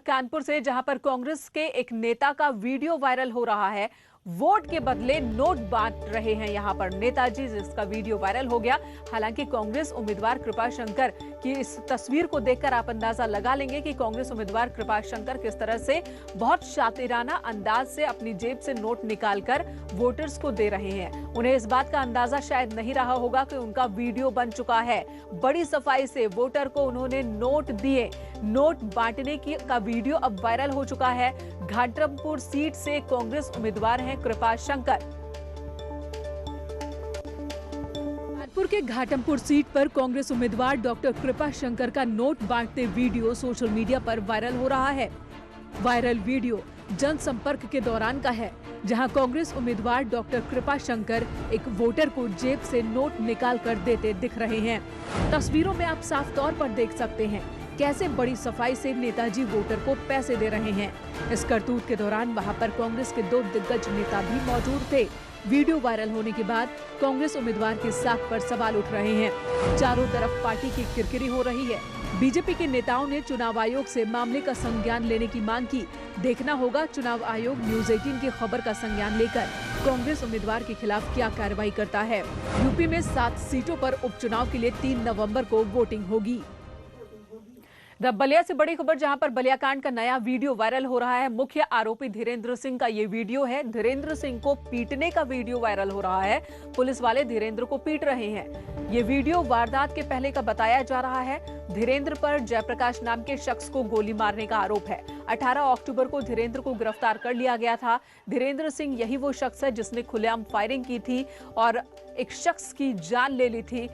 कानपुर से, जहां पर कांग्रेस के एक नेता का वीडियो वायरल हो रहा है। वोट के बदले नोट बांट रहे हैं यहां पर नेताजी, जिसका वीडियो वायरल हो गया। हालांकि कांग्रेस उम्मीदवार कृपाशंकर की इस तस्वीर को देखकर आप अंदाजा लगा लेंगे कि कांग्रेस उम्मीदवार कृपाशंकर किस तरह से बहुत शातिराना अंदाज से अपनी जेब से नोट निकालकर वोटर्स को दे रहे हैं। उन्हें इस बात का अंदाजा शायद नहीं रहा होगा कि उनका वीडियो बन चुका है। बड़ी सफाई से वोटर को उन्होंने नोट दिए। नोट बांटने का वीडियो अब वायरल हो चुका है। घाटमपुर सीट से कांग्रेस उम्मीदवार हैं कृपाशंकर। कानपुर के घाटमपुर सीट पर कांग्रेस उम्मीदवार डॉक्टर कृपाशंकर का नोट बांटते वीडियो सोशल मीडिया पर वायरल हो रहा है। वायरल वीडियो जनसंपर्क के दौरान का है, जहां कांग्रेस उम्मीदवार डॉक्टर कृपाशंकर एक वोटर को जेब से नोट निकाल कर देते दिख रहे हैं। तस्वीरों में आप साफ तौर पर देख सकते हैं कैसे बड़ी सफाई से नेताजी वोटर को पैसे दे रहे हैं। इस करतूत के दौरान वहां पर कांग्रेस के 2 दिग्गज नेता भी मौजूद थे। वीडियो वायरल होने के बाद कांग्रेस उम्मीदवार की साख पर सवाल उठ रहे हैं। चारों तरफ पार्टी की किरकिरी हो रही है। बीजेपी के नेताओं ने चुनाव आयोग से मामले का संज्ञान लेने की मांग की। देखना होगा चुनाव आयोग न्यूज 18 की खबर का संज्ञान लेकर कांग्रेस उम्मीदवार के खिलाफ क्या कार्रवाई करता है। यूपी में 7 सीटों पर उपचुनाव के लिए 3 नवंबर को वोटिंग होगी। बलिया से बड़ी खबर, जहां पर बलिया कांड का नया वीडियो वायरल हो रहा है। मुख्य आरोपी धीरेन्द्र सिंह का ये वीडियो है। धीरेन्द्र सिंह को पीटने का वीडियो वायरल हो रहा है। पुलिस वाले धीरेन्द्र को पीट रहे हैं। ये वीडियो वारदात के पहले का बताया जा रहा है। धीरेन्द्र पर जयप्रकाश नाम के शख्स को गोली मारने का आरोप है। 18 अक्टूबर को धीरेन्द्र को गिरफ्तार कर लिया गया था। धीरेन्द्र सिंह यही वो शख्स है जिसने खुलेआम फायरिंग की थी और एक शख्स की जान ले ली थी।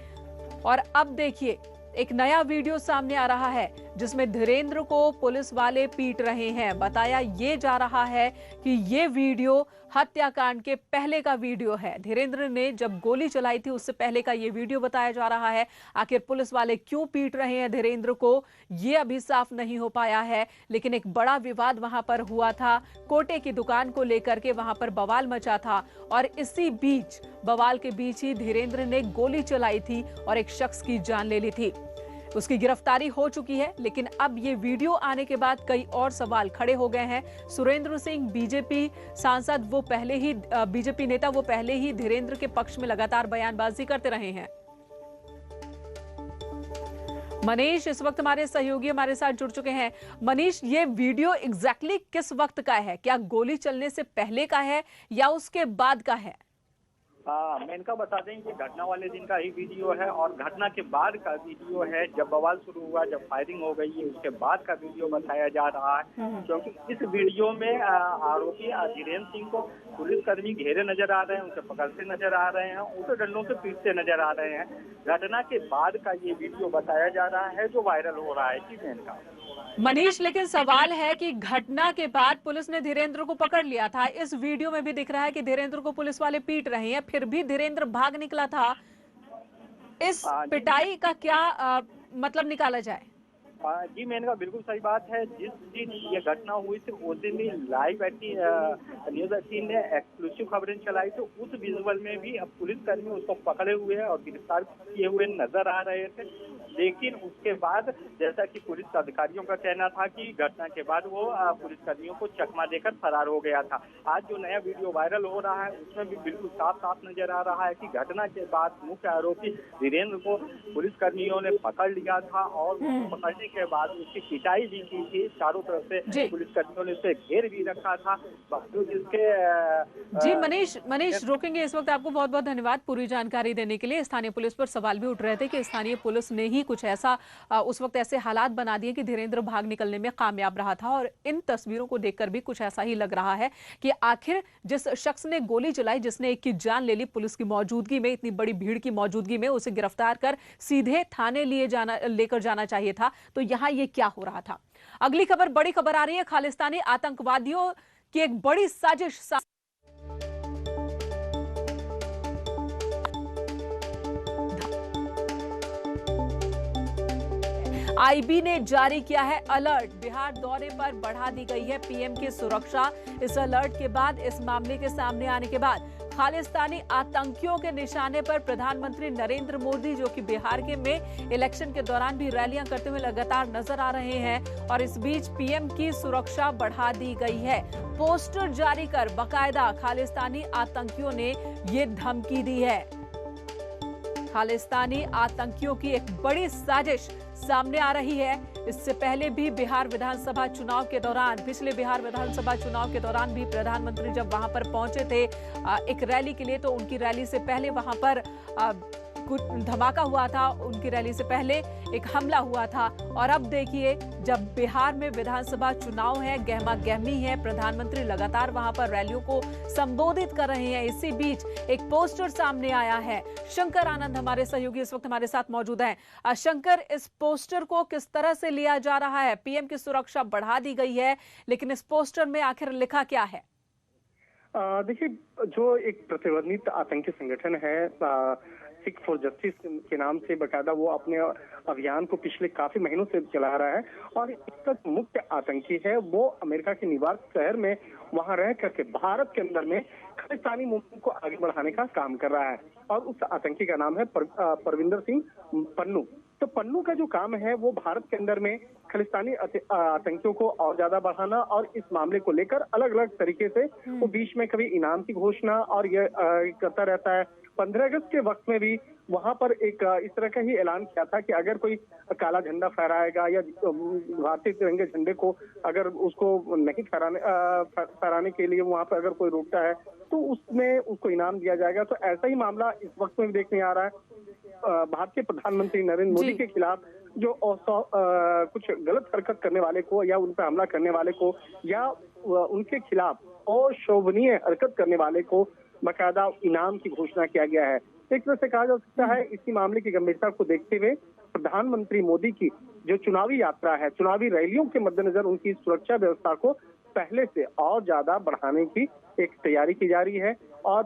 और अब देखिए एक नया वीडियो सामने आ रहा है जिसमें धीरेन्द्र को पुलिस वाले पीट रहे हैं। बताया ये जा रहा है कि ये वीडियो हत्याकांड के पहले का वीडियो है। धीरेन्द्र ने जब गोली चलाई थी उससे पहले का ये वीडियो बताया जा रहा है। आखिर पुलिस वाले क्यों पीट रहे हैं धीरेन्द्र को, ये अभी साफ नहीं हो पाया है। लेकिन एक बड़ा विवाद वहां पर हुआ था। कोटे की दुकान को लेकर के वहां पर बवाल मचा था और इसी बीच बवाल के बीच ही धीरेन्द्र ने गोली चलाई थी और एक शख्स की जान ले ली थी। उसकी गिरफ्तारी हो चुकी है। लेकिन अब ये वीडियो आने के बाद कई और सवाल खड़े हो गए हैं। सुरेंद्र सिंह बीजेपी सांसद, वो पहले ही बीजेपी नेता, वो पहले ही धीरेन्द्र के पक्ष में लगातार बयानबाजी करते रहे हैं। मनीष इस वक्त हमारे सहयोगी हमारे साथ जुड़ चुके हैं। मनीष, ये वीडियो एग्जैक्टली किस वक्त का है? क्या गोली चलने से पहले का है या उसके बाद का है? मैं इनका बता दें कि घटना वाले दिन का ही वीडियो है और घटना के बाद का वीडियो है। जब बवाल शुरू हुआ, जब फायरिंग हो गई है, उसके बाद का वीडियो बताया जा रहा है। क्योंकि इस वीडियो में आरोपी धीरेन्द्र सिंह को पुलिसकर्मी घेरे नजर आ रहे हैं, उसे पकड़ते नजर आ रहे हैं, उसे डंडों से पीटते नजर आ रहे हैं। घटना के बाद का ये वीडियो बताया जा रहा है जो वायरल हो रहा है। जी इनका मनीष, लेकिन सवाल है कि घटना के बाद पुलिस ने धीरेन्द्र को पकड़ लिया था। इस वीडियो में भी दिख रहा है कि धीरेन्द्र को पुलिस वाले पीट रहे हैं, फिर भी धीरेन्द्र भाग निकला था। इस पिटाई का क्या मतलब निकाला जाए? जी मेनका बिल्कुल सही बात है। जिस दिन ये घटना हुई थी उस दिन ही लाइव न्यूज 18 ने एक्सक्लूसिव खबरें चलाई थी। उस विजुअल में भी अब पुलिसकर्मी उसको पकड़े हुए और गिरफ्तार किए हुए नजर आ रहे थे। लेकिन उसके बाद जैसा कि पुलिस अधिकारियों का कहना था कि घटना के बाद वो पुलिसकर्मियों को चकमा देकर फरार हो गया था। आज जो नया वीडियो वायरल हो रहा है उसमें भी बिल्कुल साफ साफ नजर आ रहा है कि घटना के बाद मुख्य आरोपी धीरेन्द्र को पुलिसकर्मियों ने पकड़ लिया था और पकड़ने के बाद उसकी पिटाई भी की थी। चारों तरफ से पुलिसकर्मियों ने उसे घेर भी रखा था। जी मनीष रोकेंगे इस वक्त। आपको बहुत बहुत धन्यवाद पूरी जानकारी देने के लिए। स्थानीय पुलिस पर सवाल भी उठ रहे थे कि स्थानीय पुलिस ने ही कुछ ऐसा उस वक्त ऐसे हालात बना दिए कि धीरेन्द्र भाग निकलने में कामयाब रहा था। और इन तस्वीरों को देखकर भी कुछ ऐसा ही लग रहा है कि आखिर जिस शख्स ने गोली चलाई, जिसने एक की जान ले ली, पुलिस की मौजूदगी में, इतनी बड़ी भीड़ की मौजूदगी में उसे गिरफ्तार कर सीधे थाने लेकर जाना चाहिए था। तो यहाँ ये क्या हो रहा था? अगली खबर, बड़ी खबर आ रही है। खालिस्तानी आतंकवादियों की एक बड़ी साजिश आईबी ने जारी किया है अलर्ट। बिहार दौरे पर बढ़ा दी गई है पीएम की सुरक्षा। इस अलर्ट के बाद, इस मामले के सामने आने के बाद खालिस्तानी आतंकियों के निशाने पर प्रधानमंत्री नरेंद्र मोदी, जो कि बिहार के में इलेक्शन के दौरान भी रैलियां करते हुए लगातार नजर आ रहे हैं, और इस बीच पीएम की सुरक्षा बढ़ा दी गई है। पोस्टर जारी कर बाकायदा खालिस्तानी आतंकियों ने ये धमकी दी है। खालिस्तानी आतंकियों की एक बड़ी साजिश सामने आ रही है। इससे पहले भी बिहार विधानसभा चुनाव के दौरान, पिछले बिहार विधानसभा चुनाव के दौरान भी प्रधानमंत्री जब वहां पर पहुंचे थे एक रैली के लिए, तो उनकी रैली से पहले वहां पर कुछ धमाका हुआ था। उनकी रैली से पहले एक हमला हुआ था। और अब देखिए, जब बिहार में विधानसभा चुनाव है, गहमा गहमी है, प्रधानमंत्री लगातार वहां पर रैलियों को संबोधित कर रहे हैं। इसी बीच एक पोस्टर सामने आया है। शंकर आनंद हमारे सहयोगी इस वक्त हमारे साथ मौजूद हैं। शंकर, इस पोस्टर को किस तरह से लिया जा रहा है? पीएम की सुरक्षा बढ़ा दी गई है, लेकिन इस पोस्टर में आखिर लिखा क्या है? देखिए, जो एक प्रतिबंधित आतंकी संगठन है सिख फॉर जस्टिस के नाम से बकायदा वो अपने अभियान को पिछले काफी महीनों से चला रहा है, और इसका मुख्य आतंकी है वो अमेरिका के न्यूयॉर्क शहर में वहां रह करके भारत के अंदर में खालिस्तानी मूवमेंट को आगे बढ़ाने का काम कर रहा है। और उस आतंकी का नाम है परविंदर सिंह पन्नू। तो पन्नू का जो काम है वो भारत के अंदर में खालिस्तानी आतंकियों को और ज्यादा बढ़ाना, और इस मामले को लेकर अलग अलग तरीके से वो बीच में कभी इनाम की घोषणा और ये करता रहता है। 15 अगस्त के वक्त में भी वहां पर एक इस तरह का ही ऐलान किया था कि अगर कोई काला झंडा फहराएगा या भारतीय तिरंगे झंडे को अगर उसको नहीं फहराने के लिए वहां पर अगर कोई रोकता है तो उसमें उसको इनाम दिया जाएगा। तो ऐसा ही मामला इस वक्त में भी देखने आ रहा है। भारतीय प्रधानमंत्री नरेंद्र मोदी के खिलाफ जो कुछ गलत हरकत करने वाले को या उन पर हमला करने वाले को या उनके खिलाफ अशोभनीय हरकत करने वाले को बाकायदा इनाम की घोषणा किया गया है। एक तरह से कहा जा सकता है इसी मामले की गंभीरता को देखते हुए प्रधानमंत्री मोदी की जो चुनावी यात्रा है, चुनावी रैलियों के मद्देनजर उनकी सुरक्षा व्यवस्था को पहले से और ज्यादा बढ़ाने की एक तैयारी की जा रही है। और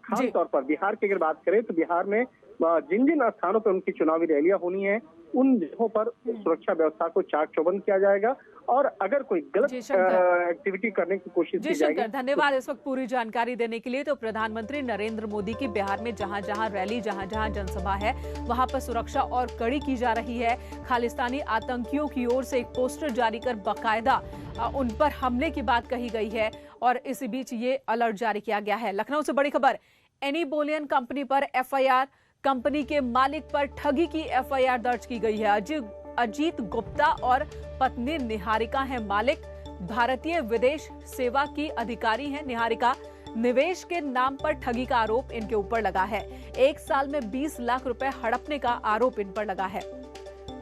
खास तौर पर बिहार की अगर बात करें तो बिहार में जिन जिन स्थानों पर उनकी चुनावी रैलियां होनी है उन जगहों पर सुरक्षा व्यवस्था को चाक चौबंद किया जाएगा, और अगर कोई गलत एक्टिविटी करने की कोशिश की जाएगी। धन्यवाद इस वक्त पूरी जानकारी देने के लिए। तो प्रधानमंत्री नरेंद्र मोदी की बिहार में जहां जहां रैली, जहां जहां जनसभा है, वहां पर सुरक्षा और कड़ी की जा रही है। खालिस्तानी आतंकियों की ओर से एक पोस्टर जारी कर बाकायदा उन पर हमले की बात कही गई है, और इसी बीच ये अलर्ट जारी किया गया है। लखनऊ से बड़ी खबर, एनी बोलियन कंपनी पर एफआईआर, कंपनी के मालिक पर ठगी की एफआईआर दर्ज की गई है। अजीत गुप्ता और पत्नी निहारिका हैं मालिक। भारतीय विदेश सेवा की अधिकारी हैं निहारिका। निवेश के नाम पर ठगी का आरोप इनके ऊपर लगा है। 1 साल में 20 लाख रुपए हड़पने का आरोप इन पर लगा है।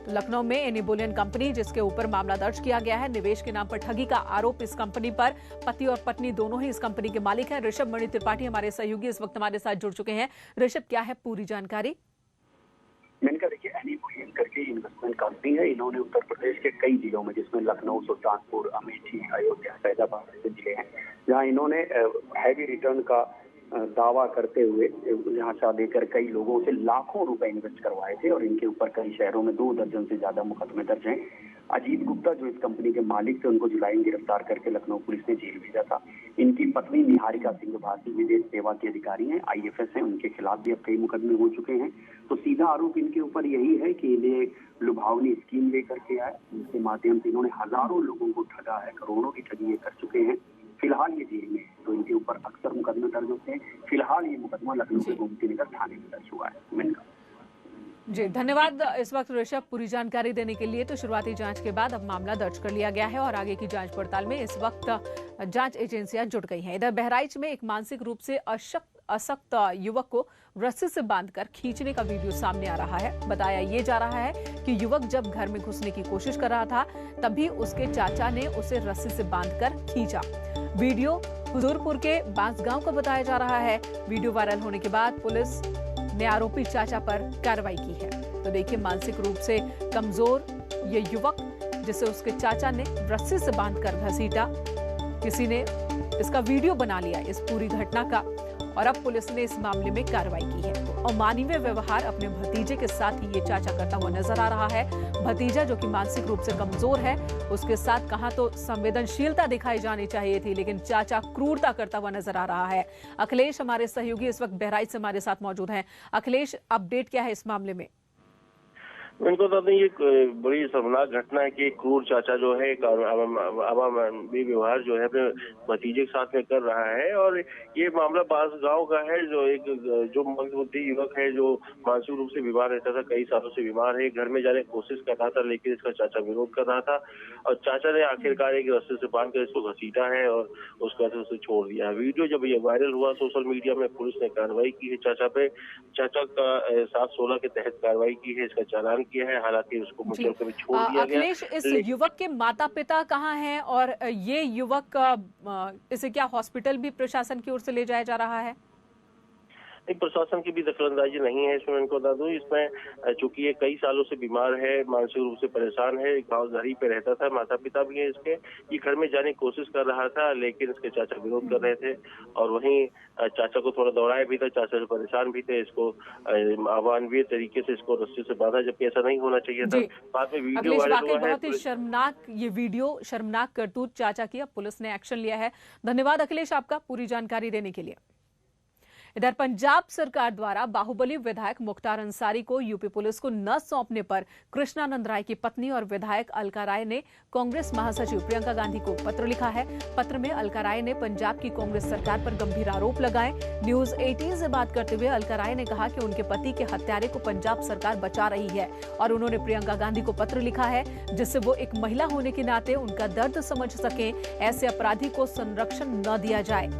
तो लखनऊ में एनी बुलियन कंपनी, जिसके ऊपर मामला दर्ज किया गया है, निवेश के नाम पर ठगी का आरोप इस कंपनी पर। पति और पत्नी दोनों ही इस कंपनी के मालिक हैं। ऋषभ मणि त्रिपाठी हमारे सहयोगी इस वक्त हमारे साथ जुड़ चुके हैं। ऋषभ, क्या है पूरी जानकारी? मैंने कहा, देखिए, एनी बुलियन करके इन्वेस्टमेंट कंपनी है। इन्होंने उत्तर प्रदेश के कई जिलों में, जिसमें लखनऊ, सुल्तानपुर, अमेठी, अयोध्या, फैजाबाद जैसे जिले हैं, जहां इन्होंने हैवी रिटर्न का दावा करते हुए यहाँ से लेकर कई लोगों से लाखों रुपए इन्वेस्ट करवाए थे, और इनके ऊपर कई शहरों में 2 दर्जन से ज्यादा मुकदमे दर्ज हैं। अजीत गुप्ता जो इस कंपनी के मालिक थे, उनको जुलाई में गिरफ्तार करके लखनऊ पुलिस ने जेल भेजा था। इनकी पत्नी निहारिका सिंह भारतीय विदेश सेवा की अधिकारी हैं, आईएफएस हैं, उनके खिलाफ भी अब कई मुकदमे हो चुके हैं। तो सीधा आरोप इनके ऊपर यही है कि इन्हें लुभावनी स्कीम लेकर के आए, जिसके माध्यम से इन्होंने हजारों लोगों को ठगा है, करोड़ों की ठगी कर चुके हैं। फिलहाल ये जेल में है, तो इनके ऊपर अक्सर मुकदमे दर्ज होते हैं। फिलहाल ये मुकदमा लखनऊ के गोमती नगर थाने में दर्ज हुआ है। जी, धन्यवाद इस वक्त ऋषभ पूरी जानकारी देने के लिए। तो शुरुआती जांच के बाद अब मामला दर्ज कर लिया गया है, और आगे की जांच पड़ताल में इस वक्त जांच एजेंसियां जुट गई हैं। इधर बहराइच में एक मानसिक रूप से अशक्त युवक को रस्सी से बांधकर खींचने का वीडियो सामने आ रहा है। बताया ये जा रहा है कि युवक जब घर में घुसने की कोशिश कर रहा था, तभी उसके चाचा ने उसे रस्सी से बांधकर खींचा। वीडियो हुजूरपुर के बांसगांव का बताया जा रहा है। वीडियो वायरल होने के बाद पुलिस ने आरोपी चाचा पर कार्रवाई की है। तो देखिए, मानसिक रूप से कमजोर ये युवक, जिसे उसके चाचा ने रस्सी से बांधकर घसीटा, किसी ने इसका वीडियो बना लिया इस पूरी घटना का, और अब पुलिस ने इस मामले में कार्रवाई की है। तो अमानवीय व्यवहार अपने भतीजे के साथ ही ये चाचा करता हुआ नजर आ रहा है। भतीजा जो कि मानसिक रूप से कमजोर है, उसके साथ कहां तो संवेदनशीलता दिखाई जानी चाहिए थी, लेकिन चाचा क्रूरता करता हुआ नजर आ रहा है। अखिलेश हमारे सहयोगी इस वक्त बहराइच से हमारे साथ मौजूद हैं। अखिलेश, अपडेट क्या है इस मामले में? इनको तो ये बड़ी शर्मनाक घटना है कि एक क्रूर चाचा जो है अमानवीय व्यवहार जो है अपने भतीजे के साथ में कर रहा है। और ये मामला बास गांव का है, जो मंदबुद्धि युवक है जो मानसिक रूप से बीमार रहता था, कई सालों से बीमार है, घर में जाने की कोशिश कर रहा था, लेकिन इसका चाचा विरोध कर रहा था और चाचा ने आखिरकार एक रस्से से बांधकर इसको घसीटा है और उसके बाद उसे छोड़ दिया। वीडियो जब ये वायरल हुआ सोशल मीडिया में, पुलिस ने कार्रवाई की है चाचा पे। चाचा का 716 के तहत कार्रवाई की है, इसका चालान किया है, हालांकि उसको मुचल कर छोड़ दिया गया। अखिलेश, इस युवक के माता पिता कहाँ हैं और ये युवक इसे क्या हॉस्पिटल भी प्रशासन की ओर से ले जाया जा रहा है? प्रशासन की भी दखलंदाजी नहीं है इसमें। इनको बता दूं, इसमें चूंकि ये कई सालों से बीमार है, मानसिक रूप से परेशान है, गांव घर ही पे रहता था, माता पिता भी है इसके, ये घर में जाने की कोशिश कर रहा था, लेकिन इसके चाचा विरोध कर रहे थे और वहीं चाचा को थोड़ा दौड़ाया भी था, चाचा से परेशान भी थे, इसको अमानवीय तरीके से इसको रस्सी से बांधा, जबकि ऐसा नहीं होना चाहिए था। बाद में वीडियो वायरल हुआ है। बहुत ही शर्मनाक ये वीडियो, शर्मनाक करतूत चाचा की। अब पुलिस ने एक्शन लिया है। धन्यवाद अखिलेश आपका पूरी जानकारी देने के लिए। इधर पंजाब सरकार द्वारा बाहुबली विधायक मुख्तार अंसारी को यूपी पुलिस को न सौंपने पर कृष्णानंद राय की पत्नी और विधायक अलका राय ने कांग्रेस महासचिव प्रियंका गांधी को पत्र लिखा है। पत्र में अलका राय ने पंजाब की कांग्रेस सरकार पर गंभीर आरोप लगाए। न्यूज 18 से बात करते हुए अलका राय ने कहा कि उनके पति के हत्यारे को पंजाब सरकार बचा रही है और उन्होंने प्रियंका गांधी को पत्र लिखा है जिससे वो एक महिला होने के नाते उनका दर्द समझ सके, ऐसे अपराधी को संरक्षण न दिया जाए।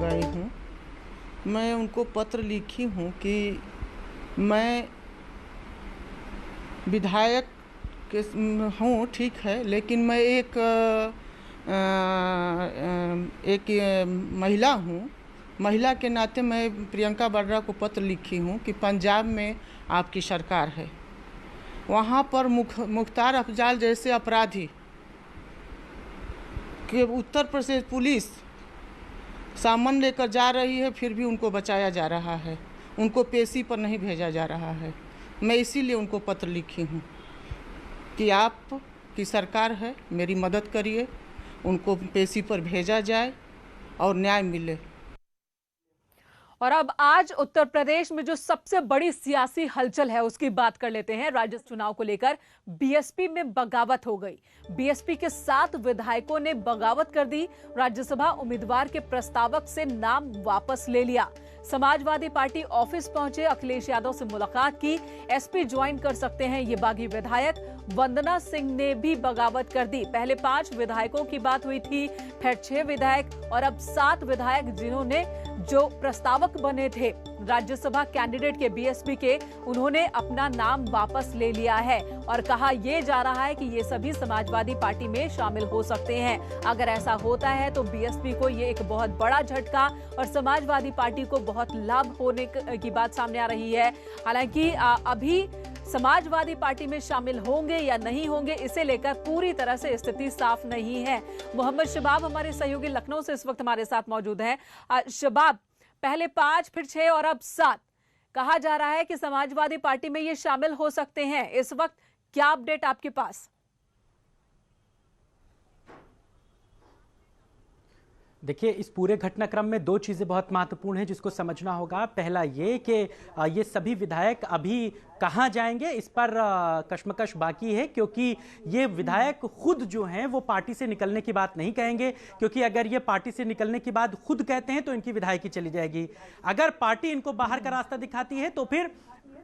हूँ मैं उनको पत्र लिखी हूँ कि मैं विधायक के हूँ, ठीक है, लेकिन मैं एक महिला हूँ। महिला के नाते मैं प्रियंका वाड्रा को पत्र लिखी हूँ कि पंजाब में आपकी सरकार है, वहाँ पर मुख्तार अफजाल जैसे अपराधी के उत्तर प्रदेश पुलिस सामान लेकर जा रही है, फिर भी उनको बचाया जा रहा है, उनको पेशी पर नहीं भेजा जा रहा है। मैं इसीलिए उनको पत्र लिखी हूँ कि आप की सरकार है, मेरी मदद करिए, उनको पेशी पर भेजा जाए और न्याय मिले। और अब आज उत्तर प्रदेश में जो सबसे बड़ी सियासी हलचल है उसकी बात कर लेते हैं। राज्य चुनाव को लेकर बीएसपी में बगावत हो गई। बीएसपी के 7 विधायकों ने बगावत कर दी। राज्यसभा उम्मीदवार के प्रस्तावक से नाम वापस ले लिया। समाजवादी पार्टी ऑफिस पहुंचे, अखिलेश यादव से मुलाकात की। एसपी ज्वाइन कर सकते हैं ये बागी विधायक। वंदना सिंह ने भी बगावत कर दी। पहले 5 विधायकों की बात हुई थी, फिर 6 विधायक और अब 7 विधायक जिन्होंने जो प्रस्तावक बने थे राज्यसभा कैंडिडेट के बीएसपी के, उन्होंने अपना नाम वापस ले लिया है और कहा यह जा रहा है कि ये सभी समाजवादी पार्टी में शामिल हो सकते हैं। अगर ऐसा होता है तो बीएसपी को ये एक बहुत बड़ा झटका और समाजवादी पार्टी को बहुत लाभ होने की बात सामने आ रही है। हालांकि अभी समाजवादी पार्टी में शामिल होंगे या नहीं होंगे, इसे लेकर पूरी तरह से स्थिति साफ नहीं है। मोहम्मद शबाब हमारे सहयोगी लखनऊ से इस वक्त हमारे साथ मौजूद हैं। शबाब, पहले 5 फिर 6 और अब 7 कहा जा रहा है कि समाजवादी पार्टी में ये शामिल हो सकते हैं। इस वक्त क्या अपडेट आपके पास? देखिए, इस पूरे घटनाक्रम में 2 चीज़ें बहुत महत्वपूर्ण हैं जिसको समझना होगा। पहला ये कि ये सभी विधायक अभी कहाँ जाएंगे, इस पर कश्मकश बाकी है, क्योंकि ये विधायक खुद जो हैं वो पार्टी से निकलने की बात नहीं कहेंगे, क्योंकि अगर ये पार्टी से निकलने की बात खुद कहते हैं तो इनकी विधायकी चली जाएगी। अगर पार्टी इनको बाहर का रास्ता दिखाती है तो फिर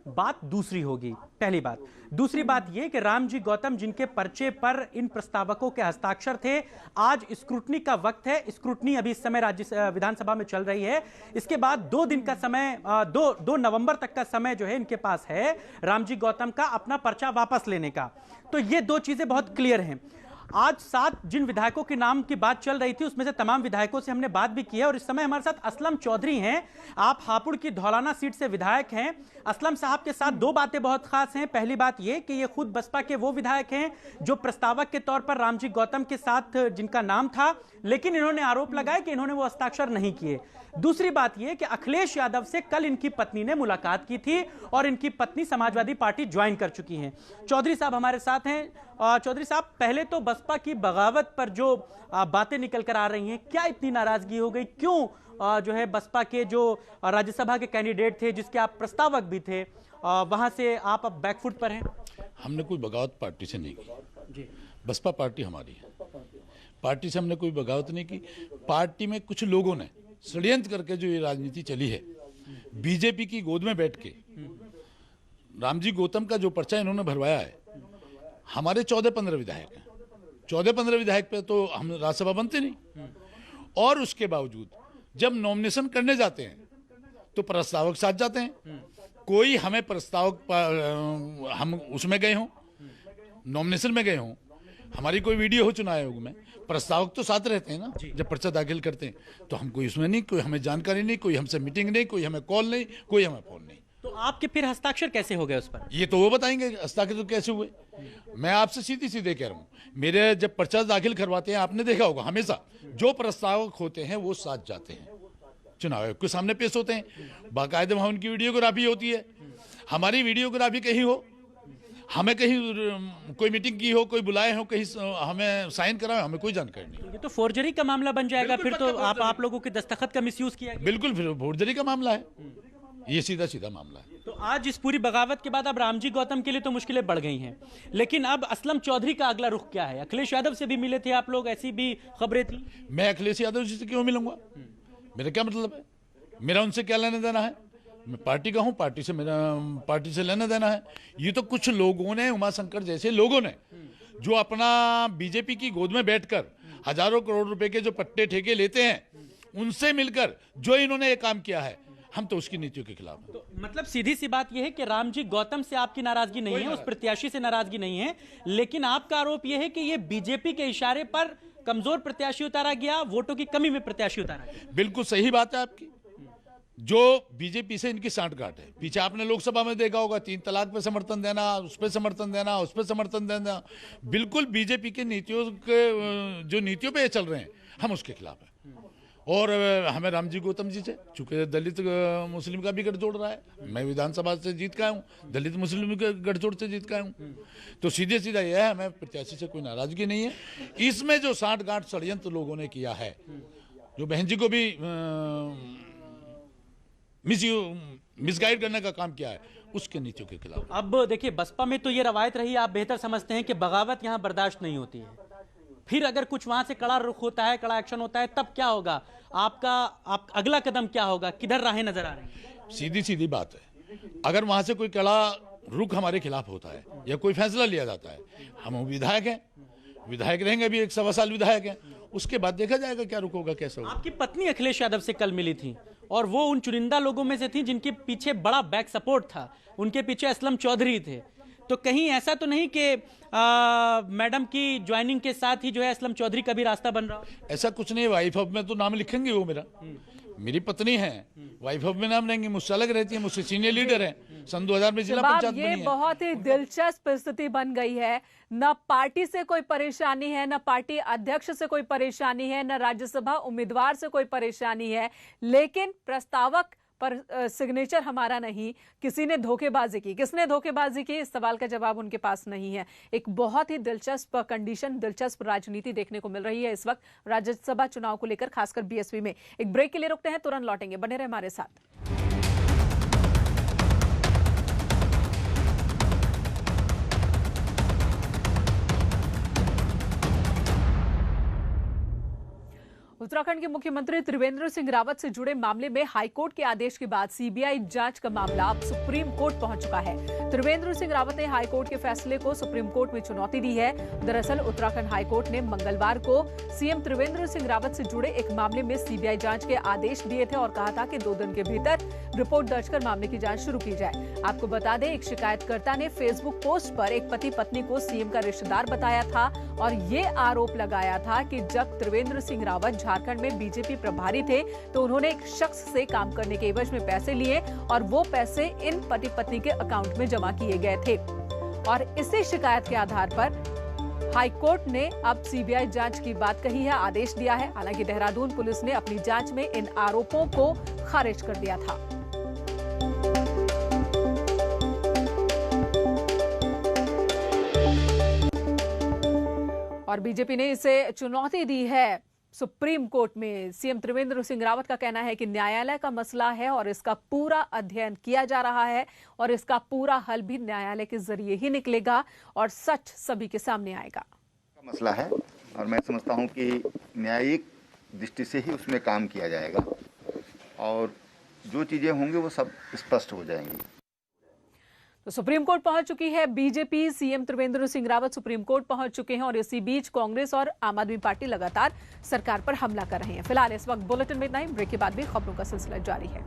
बात दूसरी होगी, पहली बात। दूसरी बात यह कि रामजी गौतम जिनके पर्चे पर इन प्रस्तावकों के हस्ताक्षर थे, आज स्क्रूटनी का वक्त है। स्क्रूटनी अभी इस समय राज्य विधानसभा में चल रही है। इसके बाद 2 दिन का समय, 2 नवंबर तक का समय जो है इनके पास है रामजी गौतम का अपना पर्चा वापस लेने का। तो ये 2 चीजें बहुत क्लियर हैं। आज 7 जिन विधायकों के नाम की बात चल रही थी उसमें से तमाम विधायकों से हमने बात भी की है और इस समय हमारे साथ असलम चौधरी हैं। आप हापुड़ की धौलाना सीट से विधायक हैं। असलम साहब के साथ दो बातें बहुत खास हैं। पहली बात यह कि ये खुद बसपा के वो विधायक हैं जो प्रस्तावक के तौर पर रामजी गौतम के साथ जिनका नाम था, लेकिन इन्होंने आरोप लगाया कि इन्होंने वो हस्ताक्षर नहीं किए। दूसरी बात यह कि अखिलेश यादव से कल इनकी पत्नी ने मुलाकात की थी और इनकी पत्नी समाजवादी पार्टी ज्वाइन कर चुकी हैं। चौधरी साहब हमारे साथ हैं। चौधरी साहब, पहले तो बसपा की बगावत पर जो बातें निकल कर आ रही हैं, क्या इतनी नाराजगी हो गई? क्यों जो है बसपा के जो राज्यसभा के कैंडिडेट थे, जिसके आप प्रस्तावक भी थे, वहां से आप अब बैकफुट पर हैं? हमने कोई बगावत पार्टी से नहीं की। बसपा पार्टी हमारी है। पार्टी से हमने कोई बगावत नहीं की। पार्टी में कुछ लोगों ने षड्यंत्र करके जो ये राजनीति चली है, बीजेपी की गोद में बैठ के रामजी गौतम का जो पर्चा इन्होंने भरवाया है, हमारे 14-15 विधायक हैं। 14-15 विधायक पे तो हम राज्यसभा बनते नहीं, और उसके बावजूद जब नॉमिनेशन करने जाते हैं तो प्रस्तावक साथ जाते हैं। कोई हमें प्रस्तावक, हम उसमें गए हों, नॉमिनेशन में गए हों, हमारी कोई वीडियो हो चुनाव आयोग में, प्रस्तावक तो साथ रहते हैं ना जब पर्चा दाखिल करते हैं, तो हम कोई उसमें नहीं, कोई हमें जानकारी नहीं, कोई हमसे मीटिंग नहीं, कोई हमें कॉल नहीं, कोई हमें फोन नहीं। तो आपके फिर हस्ताक्षर कैसे हो गए उस पर? ये तो वो बताएंगे हस्ताक्षर तो कैसे हुए। मैं आपसे सीधे कह रहा हूँ, मेरे जब पर्चा दाखिल करवाते हैं, आपने देखा होगा हमेशा जो प्रस्तावक होते हैं वो साथ जाते हैं, चुनाव आयोग के सामने पेश होते हैं, बाकायदे वहाँ उनकी वीडियोग्राफी होती है। हमारी वीडियोग्राफी कहीं हो, हमें कहीं कोई मीटिंग की हो, कोई बुलाए हो, कहीं हमें साइन कराए, हमें कोई जानकारी नहीं। ये तो फोर्जरी का मामला बन जाएगा फिर तो। आप लोगों के दस्तखत का मिसयूज किया गया। बिल्कुल, फिर फोर्जरी का मामला है, ये सीधा मामला है। तो आज इस पूरी बगावत के बाद अब रामजी गौतम के लिए तो मुश्किलें बढ़ गई हैं, लेकिन अब असलम चौधरी का अगला रुख क्या है? अखिलेश यादव से भी मिले थे आप लोग, ऐसी भी खबरें थी। मैं अखिलेश यादव जी से क्यों मिलूंगा? मेरा क्या मतलब है? मेरा उनसे क्या लेना देना है? मैं पार्टी का हूं, पार्टी से लेना देना है। ये तो कुछ लोगों ने, उमाशंकर जैसे लोगों ने, जो अपना बीजेपी की गोद में बैठकर हजारों करोड़ रुपए के जो पट्टे ठेके लेते हैं, उनसे मिलकर जो इन्होंने ये काम किया है, हम तो उसकी नीतियों के खिलाफ हैं। तो मतलब सीधी सी बात यह है कि रामजी गौतम से आपकी नाराजगी नहीं है, उस प्रत्याशी से नाराजगी नहीं है, लेकिन आपका आरोप यह है कि ये बीजेपी के इशारे पर कमजोर प्रत्याशी उतारा गया, वोटों की कमी में प्रत्याशी उतारा गया। बिल्कुल सही बात है आपकी। जो बीजेपी से इनकी सांठगांठ है, पीछे आपने लोकसभा में देखा होगा, 3 तलाक पे समर्थन देना, उस पे समर्थन देना, उस पे समर्थन देना, बिल्कुल बीजेपी के जो नीतियों पे ये चल रहे हैं, हम उसके खिलाफ हैं। और हमें रामजी गौतम जी से, चूंकि दलित मुस्लिम का भी गठजोड़ रहा है, मैं विधानसभा से जीत का हूँ, दलित मुस्लिम के गठजोड़ से जीत का हूँ, तो सीधा यह है, हमें प्रत्याशी से कोई नाराजगी नहीं है। इसमें जो सांठगांठ षड्यंत्र लोगों ने किया है, जो बहन जी को भी मिसगाइड करने का काम किया है, उसके नीतियों के खिलाफ। अब देखिए, बसपा में तो ये रवायत रही, आप बेहतर समझते हैं कि बगावत यहां बर्दाश्त नहीं होती है। फिर अगर कुछ वहां से कड़ा रुख होता है, कड़ा एक्शन होता है, तब क्या होगा? आप अगला कदम क्या होगा? किधर राहें नजर आ रही हैं? सीधी बात है, अगर वहां से कोई कड़ा रुख हमारे खिलाफ होता है या कोई फैसला लिया जाता है, हम विधायक हैं, विधायक रहेंगे, अभी 1 सवा साल विधायक हैं, उसके बाद देखा जाएगा क्या रुख होगा, कैसे होगा। आपकी पत्नी अखिलेश यादव से कल मिली थी और वो उन चुनिंदा लोगों में से थी जिनके पीछे बड़ा बैक सपोर्ट था, उनके पीछे असलम चौधरी थे। तो कहीं ऐसा तो नहीं कि मैडम की ज्वाइनिंग के साथ ही जो है असलम चौधरी का भी रास्ता बन रहा? ऐसा कुछ नहीं। वाइफ ऑफ में तो नाम लिखेंगे वो मेरी पत्नी है, वाइफ ऑफ में नाम लेंगे, मुझसे अलग रहती है, मुझसे सीनियर लीडर है, सन 2000 में जिला पंचायत बनी है। ये बहुत ही दिलचस्प स्थिति बन गई है। न पार्टी से कोई परेशानी है, न पार्टी अध्यक्ष से कोई परेशानी है, न राज्यसभा उम्मीदवार से कोई परेशानी है, लेकिन प्रस्तावक पर सिग्नेचर हमारा नहीं। किसी ने धोखेबाजी की, किसने धोखेबाजी की, इस सवाल का जवाब उनके पास नहीं है। एक बहुत ही दिलचस्प कंडीशन, दिलचस्प राजनीति देखने को मिल रही है इस वक्त राज्यसभा चुनाव को लेकर, खासकर बीएसपी में। एक ब्रेक के लिए रुकते हैं, तुरंत लौटेंगे, बने रहे हमारे साथ। उत्तराखंड के मुख्यमंत्री त्रिवेंद्र सिंह रावत से जुड़े मामले में हाईकोर्ट के आदेश के बाद सीबीआई जांच का मामला अब सुप्रीम कोर्ट पहुंच चुका है। त्रिवेंद्र सिंह रावत ने हाईकोर्ट के फैसले को सुप्रीम कोर्ट में चुनौती दी है। दरअसल उत्तराखंड हाईकोर्ट ने मंगलवार को सीएम त्रिवेंद्र सिंह रावत से जुड़े एक मामले में सीबीआई जांच के आदेश दिए थे और कहा था कि 2 दिन के भीतर रिपोर्ट दर्ज कर मामले की जांच शुरू की जाए। आपको बता दें, एक शिकायतकर्ता ने फेसबुक पोस्ट पर एक पति पत्नी को सीएम का रिश्तेदार बताया था और ये आरोप लगाया था कि जब त्रिवेंद्र सिंह रावत झारखंड में बीजेपी प्रभारी थे तो उन्होंने एक शख्स से काम करने के एवज में पैसे लिए और वो पैसे इन पति पत्नी के अकाउंट में जमा किए गए थे। और इसी शिकायत के आधार पर हाईकोर्ट ने अब सीबीआई जांच की बात कही है, आदेश दिया है। हालांकि देहरादून पुलिस ने अपनी जांच में इन आरोपों को खारिज कर दिया था। और बीजेपी ने इसे चुनौती दी है सुप्रीम कोर्ट में। सीएम त्रिवेंद्र सिंह रावत का कहना है कि न्यायालय का मसला है और इसका पूरा अध्ययन किया जा रहा है और इसका पूरा हल भी न्यायालय के जरिए ही निकलेगा और सच सभी के सामने आएगा। मसला है और मैं समझता हूं कि न्यायिक दृष्टि से ही उसमें काम किया जाएगा और जो चीजें होंगी वो सब स्पष्ट हो जाएंगी। तो सुप्रीम कोर्ट पहुंच चुकी है BJP, CM Trivendra Singh Rawat supreme court पहुंच चुके हैं और इसी बीच कांग्रेस और आम आदमी पार्टी लगातार सरकार पर हमला कर रहे हैं। फिलहाल इस वक्त बुलेटिन में इतना ही। ब्रेक के बाद भी खबरों का सिलसिला जारी है।